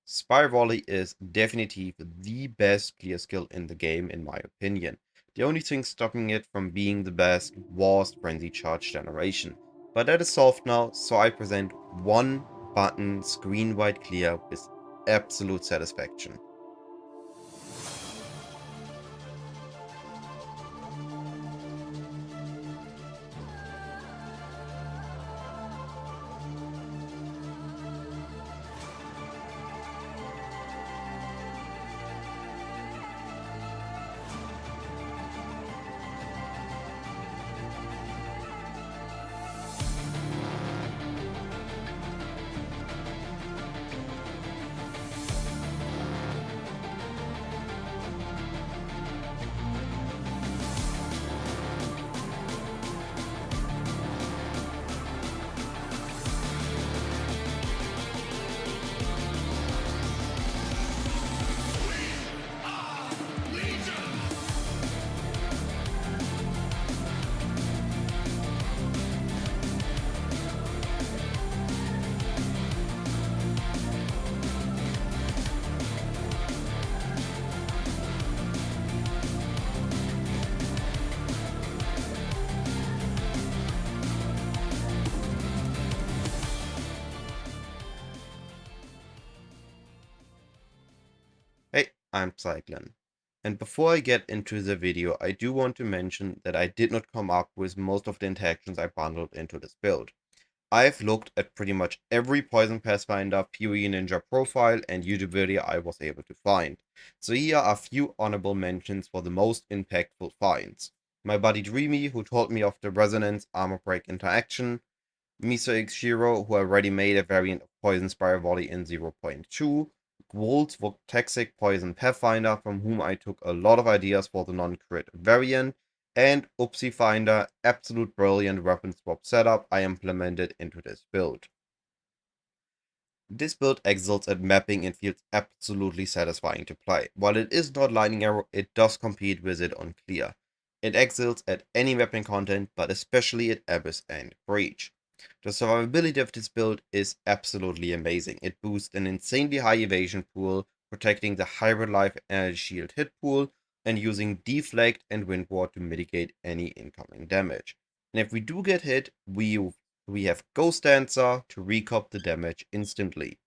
Spy Volley is definitively the best clear skill in the game in my opinion. The only thing stopping it from being the best was Frenzy Charge generation. But that is solved now, so I present one button screen wide clear with absolute satisfaction. Hey, I'm Cyclon. And before I get into the video, I do want to mention that I did not come up with most of the interactions I bundled into this build. I've looked at pretty much every Poison Pathfinder, PoE Ninja Profile, and YouTube video I was able to find. So here are a few honorable mentions for the most impactful finds. My buddy Dreamy, who told me of the Resonance Armor Break interaction, Miso X Shiro, who already made a variant of Poison Spire Volley in 0.2, Gwol's Toxic Poison Pathfinder, from whom I took a lot of ideas for the non-crit variant, and oopsiFinder, absolute brilliant weapon swap setup I implemented into this build. This build excels at mapping and feels absolutely satisfying to play. While it is not Lightning Arrow, it does compete with it on clear. It excels at any mapping content, but especially at Abyss and Breach. The survivability of this build is absolutely amazing. It boosts an insanely high evasion pool, protecting the Hybrid Life Energy Shield hit pool, and using Deflect and Wind Ward to mitigate any incoming damage. And if we do get hit, we have Ghost Dancer to recop the damage instantly.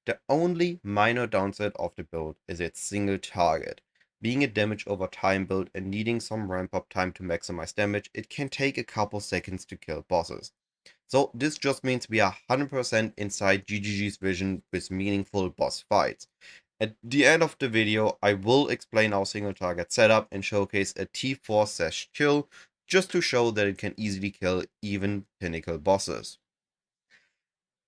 The only minor downside of the build is its single target. Being a damage over time build and needing some ramp up time to maximize damage, it can take a couple seconds to kill bosses. So this just means we are 100% inside GGG's vision with meaningful boss fights. At the end of the video, I will explain our single target setup and showcase a T4 kill just to show that it can easily kill even Pinnacle bosses.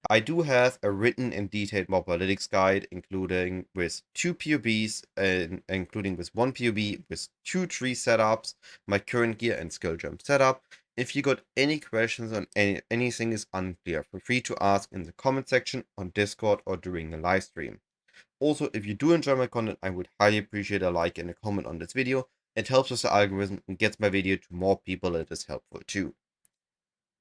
I do have a written and detailed mob analytics guide, including with 2 POBs, and including with 1 POB, with 2 tree setups, my current gear and skill jump setup. If you got any questions on anything is unclear, feel free to ask in the comment section on Discord or during the live stream. Also, if you do enjoy my content, I would highly appreciate a like and a comment on this video. It helps with the algorithm and gets my video to more people that is helpful too.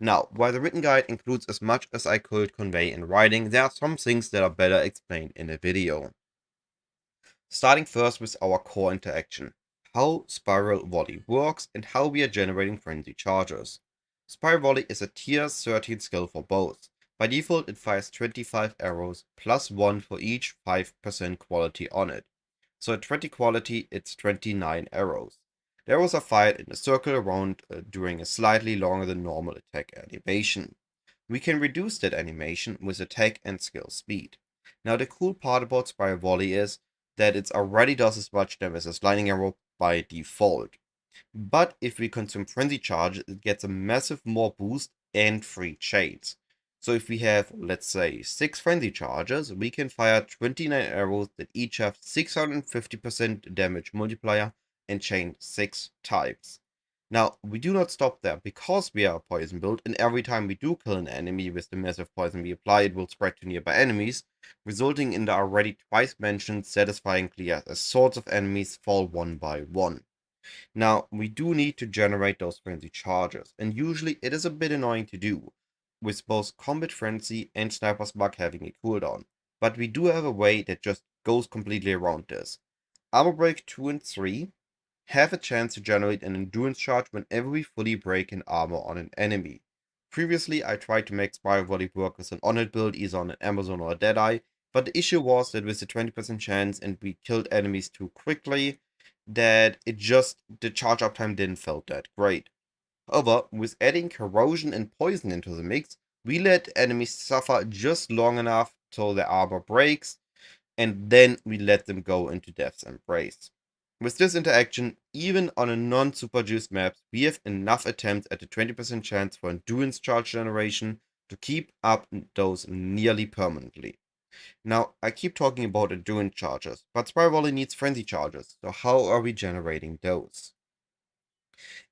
Now, while the written guide includes as much as I could convey in writing, there are some things that are better explained in a video. Starting first with our core interaction, how Spiral Volley works and how we are generating frenzy charges. Spiral Volley is a tier 13 skill for both. By default, it fires 25 arrows plus 1 for each 5% quality on it. So at 20 quality, it's 29 arrows. The arrows are fired in a circle around during a slightly longer than normal attack animation. We can reduce that animation with attack and skill speed. Now the cool part about Spiral Volley is that it already does as much damage as Lightning Arrow by default. But if we consume Frenzy Charge, it gets a massive more boost and free chains. So if we have, let's say, 6 Frenzy Charges, we can fire 29 arrows that each have 650% damage multiplier and chain 6 times. Now, we do not stop there, because we are a poison build, and every time we do kill an enemy with the massive poison we apply, it will spread to nearby enemies, resulting in the already twice mentioned satisfying clears as swords of enemies fall one by one. Now, we do need to generate those frenzy charges, and usually it is a bit annoying to do, with both Combat Frenzy and Sniper's Bug having a cooldown. but we do have a way that just goes completely around this. Armor break 2 and 3 have a chance to generate an endurance charge whenever we fully break an armor on an enemy. Previously, I tried to make Spiral Volley work with an on-hit build, either on an Amazon or a Deadeye, but the issue was that with the 20% chance and we killed enemies too quickly, that the charge uptime didn't feel that great. However, with adding corrosion and poison into the mix, we let enemies suffer just long enough till their armor breaks, and then we let them go into Death's Embrace. With this interaction, even on a non-super juiced maps, we have enough attempts at a 20% chance for endurance charge generation to keep up those nearly permanently. Now, I keep talking about endurance charges, but Spiral Volley needs frenzy charges, so how are we generating those?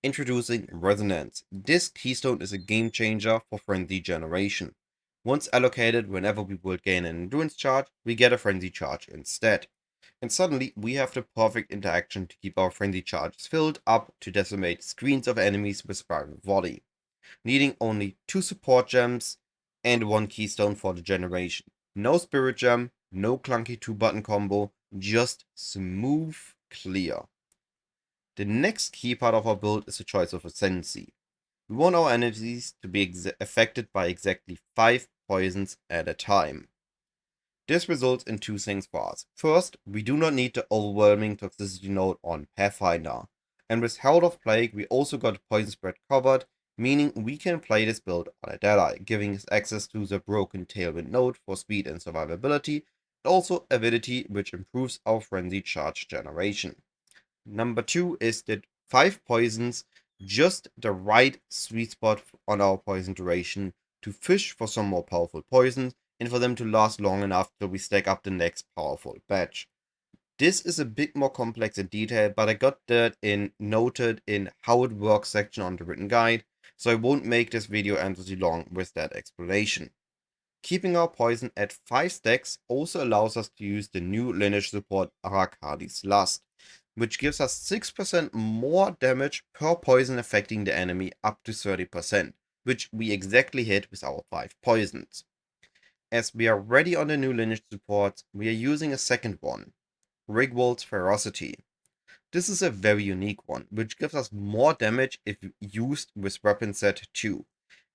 Introducing Resonance. This keystone is a game changer for frenzy generation. Once allocated, whenever we will gain an endurance charge, we get a frenzy charge instead. And suddenly, we have the perfect interaction to keep our frenzy charges filled up to decimate screens of enemies with Spiral Volley, needing only 2 support gems and 1 keystone for the generation. No spirit gem, no clunky 2-button combo, just smooth clear. The next key part of our build is the choice of ascendancy. We want our enemies to be affected by exactly 5 poisons at a time. This results in 2 things for us. First, we do not need the overwhelming toxicity node on Pathfinder. And with Herald of Plague, we also got poison spread covered, meaning we can play this build on a Deadeye, giving us access to the broken Tailwind node for speed and survivability, and also avidity, which improves our frenzy charge generation. Number 2 is that 5 poisons, just the right sweet spot on our poison duration to fish for some more powerful poisons and for them to last long enough till we stack up the next powerful batch. This is a bit more complex in detail, but I got that noted in how it works section on the written guide, so I won't make this video endlessly long with that explanation. Keeping our poison at 5 stacks also allows us to use the new lineage support Arakadi's Lust, which gives us 6% more damage per poison affecting the enemy up to 30%, which we exactly hit with our 5 poisons. As we are ready on the new lineage support, we are using a second one, Rigwald's Ferocity. This is a very unique one, which gives us more damage if used with weapon set 2.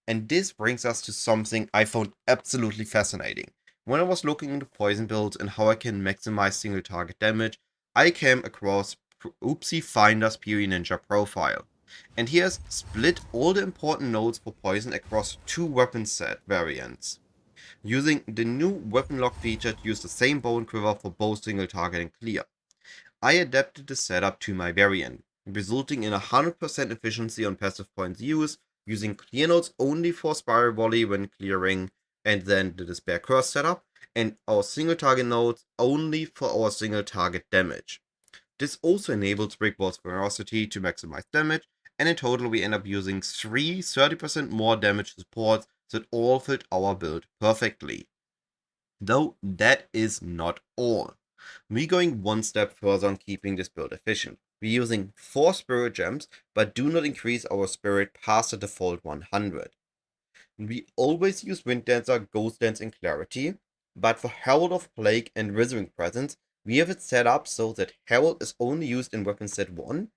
And this brings us to something I found absolutely fascinating. When I was looking into poison builds and how I can maximize single target damage, I came across oopsiFinder's PoE Ninja Profile. And he has split all the important nodes for poison across 2 weapon set variants, using the new weapon lock feature to use the same bow and quiver for both single target and clear. I adapted the setup to my variant, resulting in 100% efficiency on passive points use, using clear nodes only for Spiral Volley when clearing, and then the Despair Curse setup, and our single target nodes only for our single target damage. This also enables Rigwald's Ferocity to maximize damage, and in total we end up using 3 30% more damage supports that all fit our build perfectly. Though that is not all. We're going one step further on keeping this build efficient. We're using 4 spirit gems, but do not increase our spirit past the default 100. We always use Wind Dancer, Ghost Dance, and Clarity, but for Herald of Plague and Withering Presence, we have it set up so that Herald is only used in weapon set 1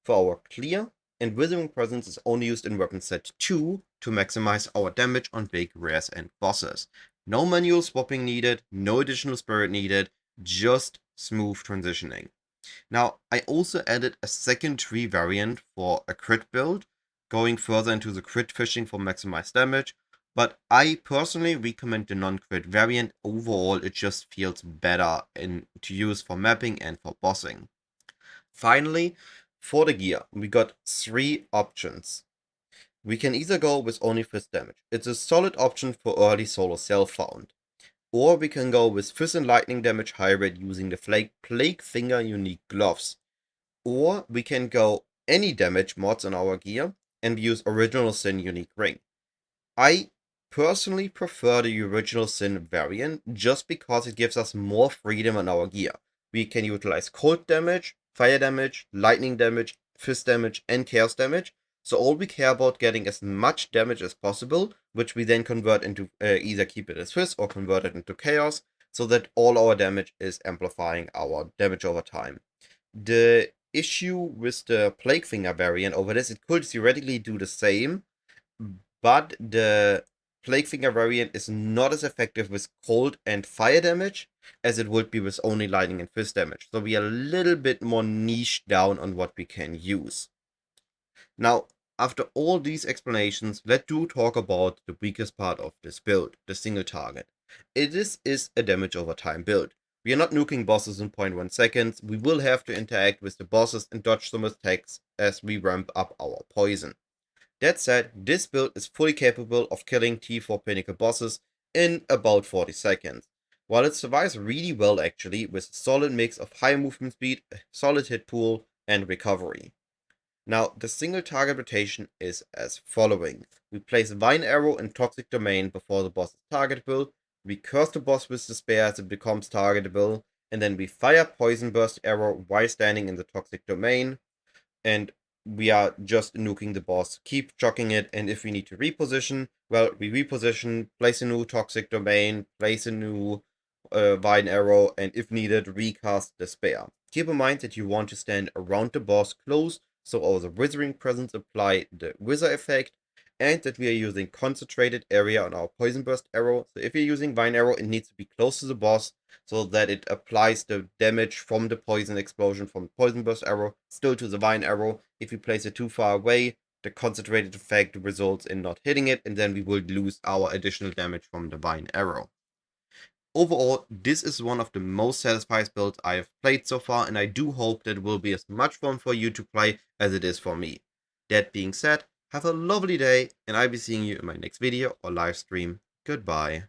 for our clear, and Withering Presence is only used in weapon set 2 to maximize our damage on big rares and bosses. No manual swapping needed, no additional spirit needed, just smooth transitioning. Now, I also added a second tree variant for a crit build, going further into the crit fishing for maximized damage, but I personally recommend the non-crit variant. Overall, it just feels better to use for mapping and for bossing. Finally, for the gear, we got 3 options. We can either go with only fist damage. It's a solid option for early solo self-found. Or we can go with Fist and Lightning damage hybrid using the Plague Finger unique gloves. Or we can go any damage mods on our gear and use Original Sin unique ring. I personally prefer the Original Sin variant just because it gives us more freedom on our gear. We can utilize cold damage, fire damage, lightning damage, fist damage, and chaos damage. So all we care about getting as much damage as possible, which we then convert into either keep it as fist or convert it into chaos. so that all our damage is amplifying our damage over time. The issue with the Plague Finger variant over this, it could theoretically do the same, but the Plague Finger variant is not as effective with cold and fire damage as it would be with only lightning and fist damage. So we are a little bit more niche down on what we can use. Now, after all these explanations, let's talk about the weakest part of this build, the single target. This is a damage over time build. We are not nuking bosses in 0.1 seconds, we will have to interact with the bosses and dodge some attacks as we ramp up our poison. That said, this build is fully capable of killing T4 Pinnacle Bosses in about 40 seconds, while it survives really well actually with a solid mix of high movement speed, a solid hit pool, and recovery. Now, the single target rotation is as following. We place Vine Arrow in Toxic Domain before the boss is targetable, we curse the boss with Despair as it becomes targetable, and then we fire Poisonburst Arrow while standing in the Toxic Domain, and we are just nuking the boss, keep chucking it, and if we need to reposition, well, we reposition, place a new Toxic Domain, place a new Vine Arrow, and if needed, recast Despair. Keep in mind that you want to stand around the boss close, so all the Withering Presence apply the Wither effect, and that we are using concentrated area on our Poisonburst arrow. So if you're using Vine Arrow, it needs to be close to the boss, so that it applies the damage from the poison explosion from the Poisonburst arrow still to the Vine Arrow. If you place it too far away, the concentrated effect results in not hitting it, and then we will lose our additional damage from the Vine Arrow. Overall, this is one of the most satisfying builds I have played so far, and I do hope that it will be as much fun for you to play as it is for me. That being said, have a lovely day, and I'll be seeing you in my next video or live stream. Goodbye.